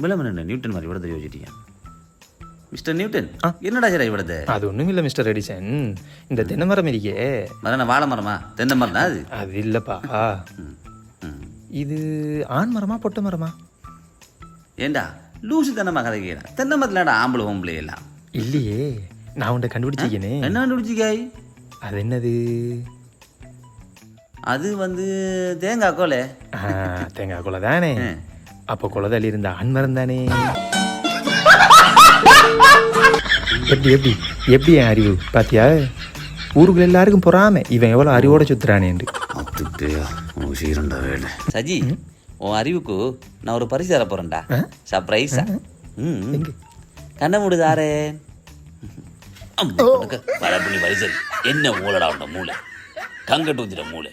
விளம்பரம் நியூட்டன் மாதிரி இவ்வளோ யோசிச்சிட்டியா மிஸ்டர் நியூட்டன் என்னடா சார் இவ்வளவு? அது ஒன்றும் இல்லை மிஸ்டர் எடிசன். இந்த தென்னை மரம் இருக்கே, மரம் வாழை மரமா தென்னை மரம் தான் அது? அது இல்லைப்பா. இது ஆண் மரமா பொட்டை மரமா? ஏண்டா லூசு தென்னை கதை கேட்குறேன். தென்னை மரத்துலடா ஆம்பளை ஓம்பளை எல்லாம் இல்லையே, நான் உன்னை கண்டுபிடிச்சிக்கனே. என்ன கண்டுபிடிச்சிக்காய்? அது என்னது? அது தேங்காய் கோலை. தேங்காய் கொலை தானே? அப்போ கொலதாளி இருந்த ஆண் மரம் தானே? எப்படி எப்படி எப்படி என் அறிவு பாத்தியா? ஊருக்குள்ள எல்லாருக்கும் பொறாம இவன் எவ்வளவு அறிவோட சுத்துறானேண்டு. சஜி, உன் அறிவுக்கு நான் ஒரு பரிசு தர போறேன்டா, சர்ப்ரைஸா. கண்ண மூடுதாரே பரிசு என்ன மூளைடா உண்ட மூளை கங்கட்டு ஊத்திட மூளை.